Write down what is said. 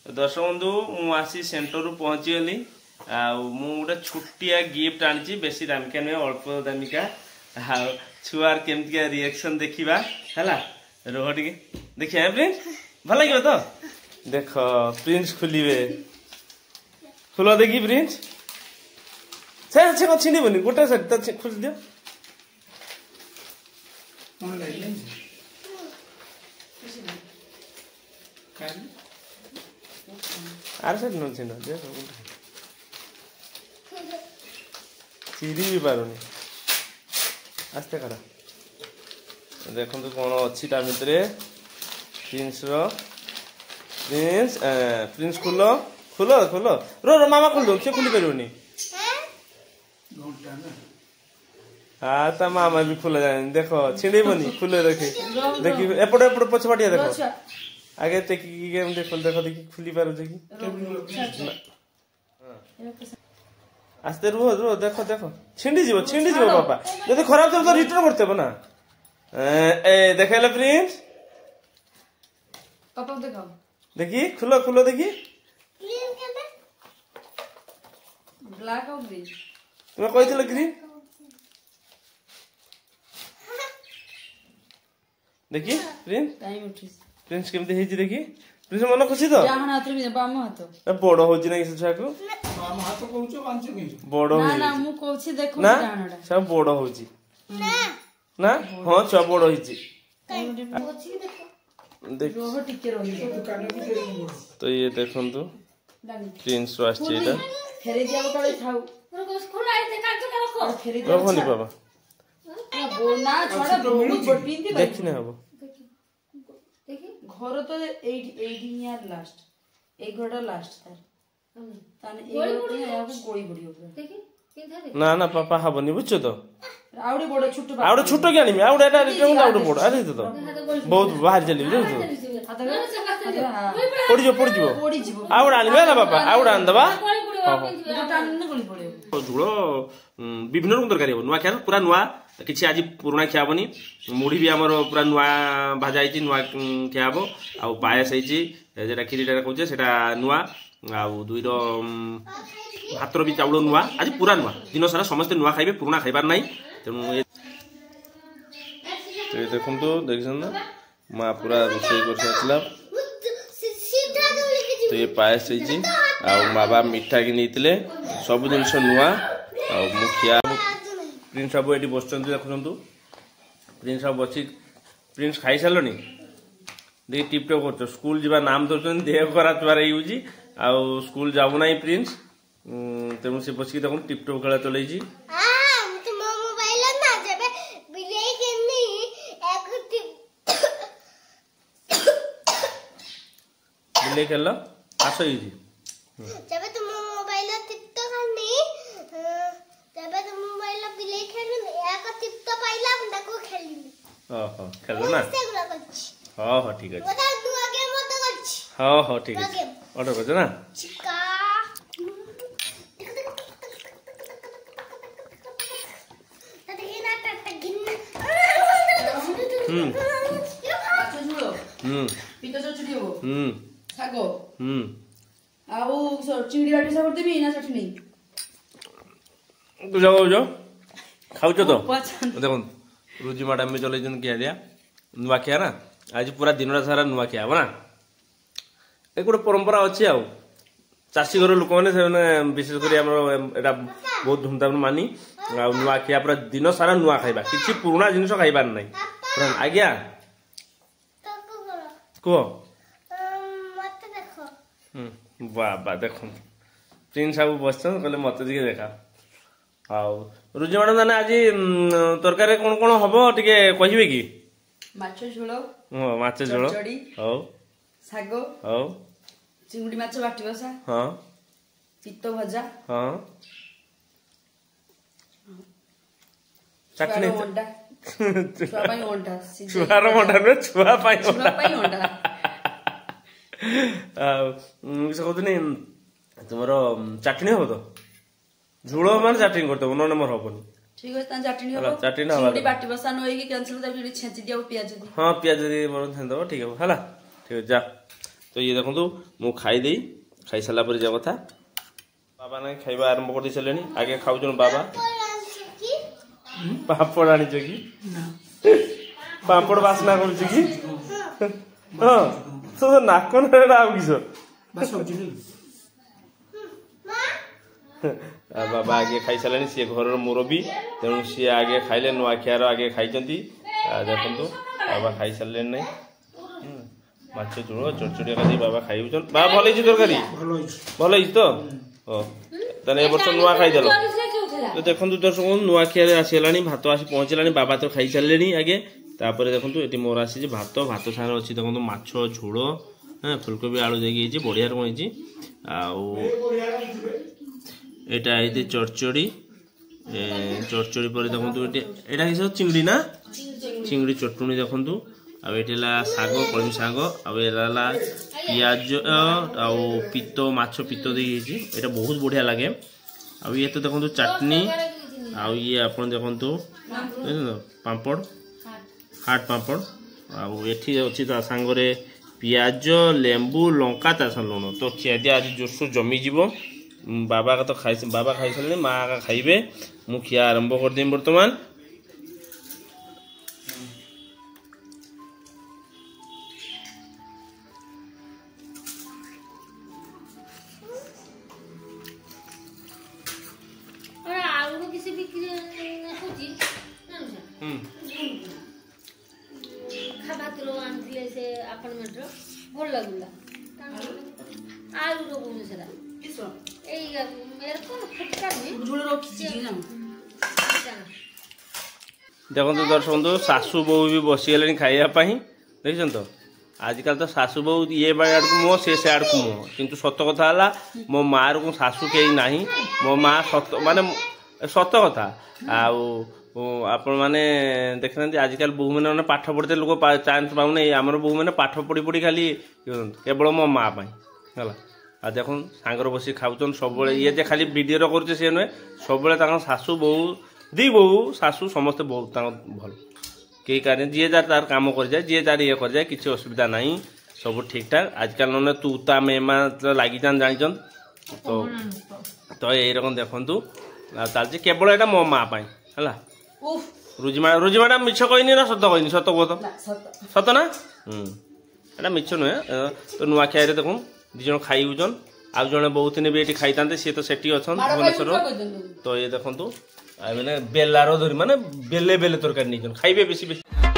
दर्शक बंधु मुझे सेंटर पहुँची गली गोटे छुट्टिया गिफ्ट आनी बेसी दामिका नुहे अल्प दामिका छुआर केमतिका रिएक्शन देखा है रोह टे देखिए प्रिंस भल लगे तो देख प्रिंस खोलिए खोल देखी प्रिंस से छिड़बनी गोटे साइड खोल दियो आर साइड न छिड़ देख चिरी भी पारुनी आस्ते करा देखो कौन अच्छी ता भितर प्रिंस प्रिंस प्रिंस खोल खोल खोल रो रो मामा खोल दो से खोली पारनी हाँ ता मामा भी खोला जाए देख छिड़बनी खोल देखी देखी एपट एपट पछपटिया देख आगे देखी खोल देख देखी खुली पार देखी आस्ते रुह रुह देख देख छिंडी जीव बापा जब खराब थे तो रिटर्न करते ना ए देखेले प्रिंस पापा दिखाओ देखी खुलो खुलो देखी ब्लैक और ग्रीन तुम्हें कही ग्रीन देखी प्रिंस टाइम उठी प्रिंस केमती हेजी देखी प्रिंस मन खुशी तो डाहण हाथ रे बाम हाथ बड़ होजी ना से छुआ को बाम हाथ कहउछो कांच के बड़ ना ना मु कहछि देखो ना डाहणडा सब बड़ होजी ना हां छुआ बड़ होजी देख रोह टिके रही दुकान भी देरी तो ये देखंतु प्रिंस रो आछे एटा फेरे दिया तळे खाऊ खुला है देखा तो रखो फेरे दिया रखनी बाबा बोना छोड़ा बहुत पिंदी देखि ना हबो घर तो 18 यार लास्ट एक घड़ा लास्ट तार ताने एक घड़ा या को गोई बडियो देखी किंधा ना ना पापा हबनी बुझছো तो आउडे बडो छुट्टू आउडे छुट्टो के आनी आउडे एटा रिटर्न आउडे बड़ अरे तो बहुत बाहर चली रे तो पड़ी जो आउडे आनी ना पापा आउडे आन दबा झुड़ो विभिन्न रकम तरकारी नुआ खिया पूरा नुआ किसी आज पुराना खिया हबनी मुढ़ी भी आमर पूरा नुआ भाजा नुआ खिया हम आउ पायस होटा खीरीटा कहे से नुआ आउ दुईर भातर भी चाउल नुआ आज पूरा नुआ दिन सारा समस्ते नुआ खाइबे पुराना खाइबार ना तेणु देखो देखिए ना माँ पूरा रोषे कर तो ये पायस बाबा मिठा कि नहीं सब जिन नुआ आखिया प्रिंस बाबू ये बस देखुं प्रिंस बाबू बस प्रिंस खाई सारे देखिए टिपटप कर स्कूल जावा नाम दौरान देह खराब आउ स्कूल जाऊना प्रिंस तेणु से बस देख टिपटप खेला चलती बिले खेल आस जब तुम मोबाइल टिपटो खानी जब तुम मोबाइल बिले खेलु एक टिपटो पाइला को खेलिनी ओहो खेलो ना हां हां ठीक है बता दुआ गेम मत करछ हां हां ठीक है ऑर्डर कर ना चिका पितो चचड़ी हो सागो आउ चिंगड़ी बाटी सागर देबी ना चटनी जाओ जाओ खाऊ तो देखो रुचि मैडम भी चल किया दिया नुआ खिया ना आज पूरा दिन सारा नुआ खिया ना एक गोटे परंपरा अच्छी आउ चाषी घर लोक मैंने विशेषकर एटा बहुत धूमधाम मानी नुआ खिया पूरा दिन सारा नुआ खाइबा किसी पुराना जिनस खाइबार ना आज्ञा कह बाबा देख प्रिंस बाबू बस कहले मत देखा हाउ रुचि मैडम जाने आज तरकारी कौन कौन हम टे कहे कि माछ झोल माछ झोल हौ साग हौ चिंगुड़ी माछ बाटी बसा हाँ पित्तो भजा हाँ चटनी छुआर मंडा नुहे छुआ कहते तुम चटनी हम तो झोल मान चटनी करते नने मोर हबनी ठीक है चटनी हो चटनी ना चिंगुड़ी बाटी बसा नोई की कैंसिल कर छेची दिया पियाज दी हां पियाज दी बरन छेन दो ठीक है हला ठीक है जा तो ये देखो मु खाई खाई सारा पर जा कथा बाबा ना खाइबा आरंभ कर सारे आगे खाऊ बाबा पापड़ आनी कि पापड़ बासना कर हाँ तो नाक किस बाबा आगे खाई सारे सी घर मुरबी तेणु सी आगे खाइले नुआखियार आगे खाई देखो बाबा खाई सारे ना माछ झोल चटचटिया कर बाबा खाई बाबा भल तरकारी भल तो ए वर्ष नुआ खाईदेल तो देखो दर्शक नुआखिया आसीगला भात आसी पहुँचला बाबा तो खाई सारे आगे तापर देखो ये मोर आसी भात भात सारे अच्छी देखो माछ झोल हाँ फुलकोबी आलू देखिए बढ़िया रही आटा ये चटचड़ी चटचड़ी पर देखो यहाँ किस चिंगड़ी ना चिंगड़ी चटुणी देखु आला शाग कलमी शाग आला पियाज पित्त माछ पित्त देखिए ये बहुत बढ़िया लगे आ ये तो देखो चटनी ये आप देखो पापड़ हाट पापड़ आठी अच्छी सांगरे पियाज लेंबू लंका ता लुण तो खिया आज जोरसोर जमीज बाबा का तो बाबा खाई सारे माँ का खाइबे मु खिया आरंभ करदेवी बर्तमान देखो तो दर्शक सासू बहु भी बसीगले खावाई देख तो आजकल तो सासू बहु ये बाड़ को मुह से आड़ को मुह किंतु सत कथा है मो माँ को सासू कहीं ना मो माँ सत माने सत कथा आपण मैंने देखना आजिकल बहु मैंने पाठ पढ़ते लोक चान्स पाऊना आमर बहु मैंने पाठ पढ़ी पढ़ी खाली केवल मो माँ है आ देख सांगर बस खाऊन सब ये खाली वीडियो कर सी नुहे सब सासू बहु दी बहु सासू समस्ते बहुत भल कई कारण जी जार तार कम कर जाए जी जार ये कर जाए किसी असुविधा ना सब ठीक ठाक आजकल ना तू ता मेमा लगी जान तो ये रकम देखु चलती केवल यहाँ मो माँ है रुजिमाड़ा मिछ कहनी ना सत कहनी सत कह सत ना एटा मिछ नुहे तो नुआखिया देखो दी जन खाईन आउ जड़े बहुत दिन भी खाई था सी तो सेठी अच्छा भुवनेश्वर तो ये देखो मैंने बेलार धरी माने बेले बेले तरकारी नहीं खाइबे बेसी बेसी